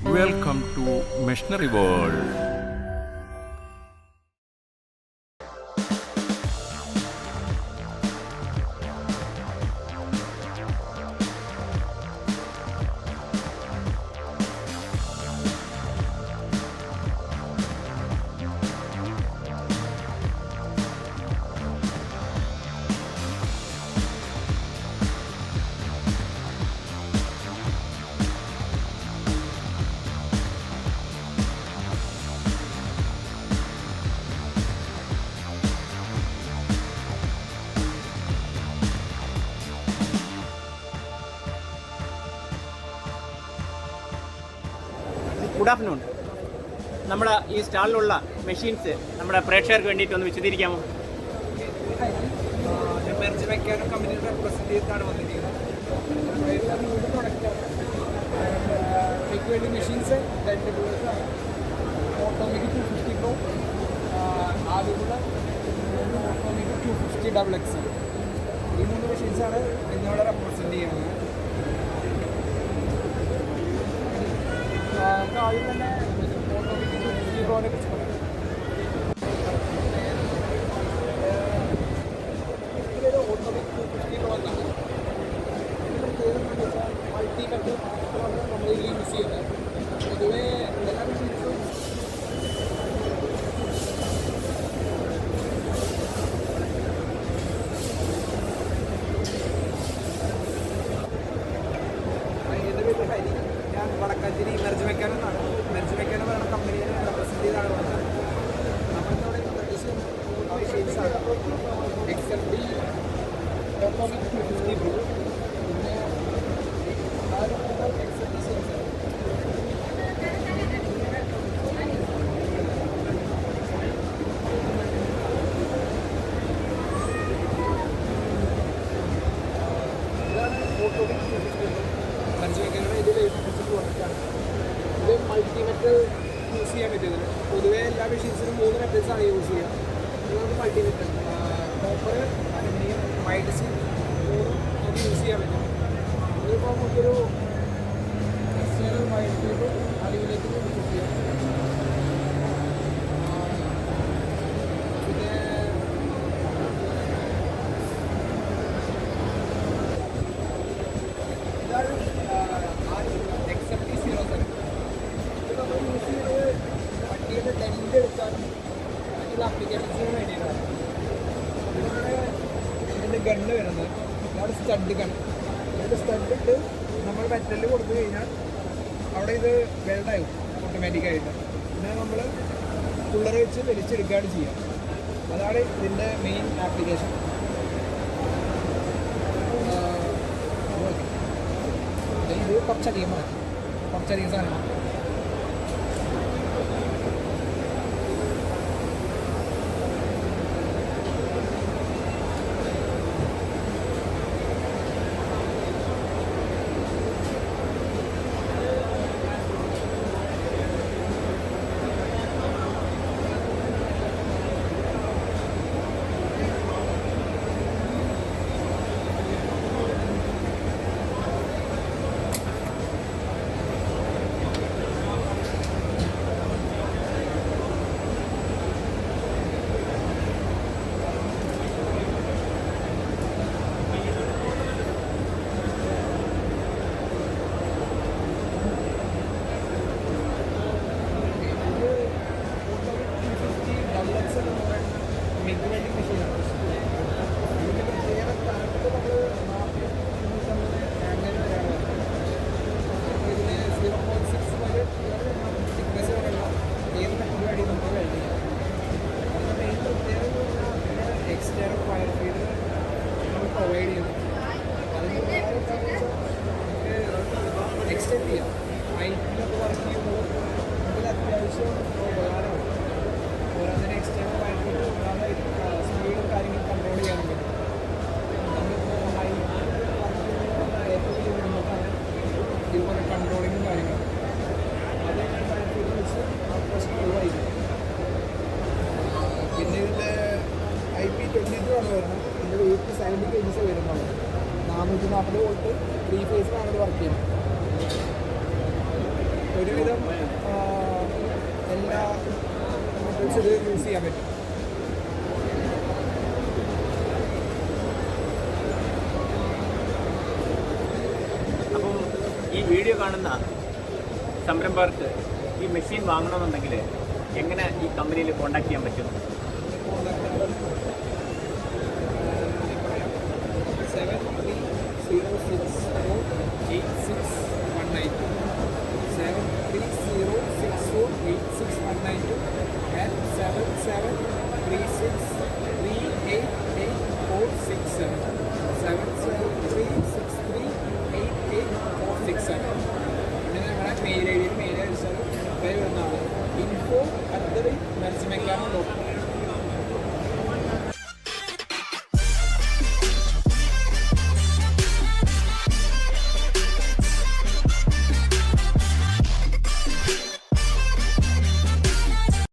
Welcome to Machinery World. Good afternoon. നമ്മുടെ ഈ സ്റ്റാളിലുള്ള machines നമ്മുടെ പ്രേക്ഷകർക്ക് വേണ്ടിയിട്ട് ഒന്ന് വിശദീകരിക്കാമോ? മെർജ് മെക്കാനോ കമ്പനിയുടെ റെപ്രസെൻ്റ് ചെയ്തിട്ടാണ് വന്നിരിക്കുന്നത്. മൂന്ന് പ്രൊഡക്റ്റാണ്. മിക് വെൽഡിംഗ് മെഷീൻസ് രണ്ട് ഡൂൾസാണ്. ഓട്ടോമാറ്റിക് 250 Pro, ആദ്യമുള്ള ഓട്ടോമാറ്റിക് 250 XXL. ഈ മൂന്ന് മെഷീൻസാണ് ഇന്നിവിടെ റെപ്രസെൻ്റ് ചെയ്യുന്നത്. ആദ്യം തന്നെ ഓട്ടോമാറ്റിക് 250 Proനെ കുറിച്ച് പറയാം. ഓട്ടോമാറ്റിക് 250 Pro എന്നാണ് മൾട്ടി കട്ട് നമ്മൾ ഇതിൽ യൂസ് ചെയ്യുന്നത്. പൊതുവേ എല്ലാ മെഷീൻസും ഞാൻ വടക്കാഞ്ചേരി മെർജ് മെക്കാനോ എന്നാണ്. മെർജ് മെക്കാനോ പറയുന്ന കമ്പനിയെ റെപ്രസെൻ്റ് ചെയ്താണ് വന്നത്. നമ്മളിവിടെ ഇൻട്രൊഡ്യൂസ് മെഷീൻസാണ് XLD ഓട്ടോമാറ്റിക് 250 Pro, പിന്നെ XLD സീരീസ്. ഇതാണ് ഓട്ടോമാറ്റിക് 250 Pro. മെർജ് മെക്കാനോയുടെ ഇത് ലേറ്റസ്റ്റ് പ്രോഡക്റ്റാണ്. ഇത് മൾട്ടി മെറ്റൽ യൂസ് ചെയ്യാൻ പറ്റുന്നത്. പൊതുവേ എല്ലാ മെഷീൻസിനും 3 മെറ്റൽസാണ് യൂസ് ചെയ്യുക. ഇത് മൾട്ടി മെറ്റൽ കോപ്പർ, അലുമിനിയം, മൈഡസ് 3 നമുക്ക് യൂസ് ചെയ്യാൻ പറ്റും. ഇതിപ്പോൾ നമുക്കൊരു എക്സ്റ്റേണൽ മൈഡസിലും അലുമിനിയത്തിലും യൂസ് ചെയ്യാം. പിന്നെ ഇതാണ് XLD07. ഇത് നമ്മൾ യൂസ് ചെയ്യുന്നത് വണ്ടിയുടെ ലെൻഡ് എടുക്കാനും മറ്റുള്ള ആപ്ലിക്കേഷൻസിന് വേണ്ടിയിട്ടാണ്. ഇതിൻ്റെ ഗണ്ണ് വരുന്നത് ഇതാണ് സ്റ്റഡ് ഗൺ. ഇതിൻ്റെ സ്റ്റഡ് ഇട്ട് നമ്മൾ മെറ്റലിൽ കൊടുത്തു കഴിഞ്ഞാൽ അവിടെ ഇത് വെൽഡാവും ഓട്ടോമാറ്റിക്കായിട്ട്. പിന്നെ നമ്മൾ പുള്ളർ വെച്ച് വലിച്ചെടുക്കുകയാണ് ചെയ്യുക. അതാണ് ഇതിൻ്റെ മെയിൻ ആപ്ലിക്കേഷൻ. ഇത് കുറച്ചധികം സാധനമാണ്. മിക് വെൽഡിംഗ് മെഷീനാണ്. ഇതിൻ്റെ പ്രത്യേകത സ്ഥാനത്ത് നമ്മൾ 40-50 ആംഗിൾ വരെയാണ് വരുന്നത്. ഇതിന് 0.6 വരെ തിക്നെസ് വരെയുള്ള ഏത് മെറ്റലും അടി നമുക്ക് വെൽഡ് ചെയ്യാം. അതിൻ്റെ മെയിൻ പ്രത്യേകത എന്ന് പറഞ്ഞാൽ എക്സ്റ്റേണൽ ഫയർ ഫീഡ് നമ്മൾ പ്രൊവൈഡ് ചെയ്യുന്നു. അതിന് നമുക്ക് എക്സ്റ്റെൻഡ് ചെയ്യാം. ഹൈറ്റിലൊക്കെ വർക്ക് ചെയ്യുമ്പോൾ നമുക്കത് അത്യാവശ്യം ഉപകാരമാണ്. ഓരോന്നിനും എക്സ്റ്റേണൽ ഫയർ ഫീഡ് കൂടാതെ സ്പീഡും കാര്യങ്ങളും കൺട്രോൾ ചെയ്യാൻ പറ്റും. നമ്മളിപ്പോൾ ഹൈറ്റിൽ വർക്ക് ചെയ്യുമ്പോൾ ഏറ്റവും വലിയ ബുദ്ധിമുട്ടാണ് ഇതുപോലെ കൺട്രോളിങ്ങും കാര്യങ്ങളും. അത് ഫയർ ഫീഡ് വെച്ച് ആ പ്രശ്നം ഒഴിവായിരിക്കും. പിന്നെ ഇതിൻ്റെ IP22 ആണ് വരുന്നത്. ഇതിൻ്റെ വെയിറ്റ് 70 kg വരുന്നുള്ളൂ. 440 വോൾട്ട് 3 ഫേസിലാണ് ഇത് വർക്ക് ചെയ്യുന്നത്. ഒരുവിധം എല്ലാ മെത്തേഡ്സ് ഇത് യൂസ് ചെയ്യാൻ പറ്റും. അപ്പം ഈ വീഡിയോ കാണുന്ന സംരംഭകർക്ക് ഈ മെഷീൻ വാങ്ങണമെന്നുണ്ടെങ്കിൽ എങ്ങനെ ഈ കമ്പനിയിൽ കോൺടാക്ട് ചെയ്യാൻ പറ്റും? 7306486192 and 7736388467 7736388467. പിന്നെ നമ്മുടെ മെയിൽ ഐ ഡിയിൽ മെയിൽ അയച്ചാൽ വരുന്നതാണ് info@maximecano.com.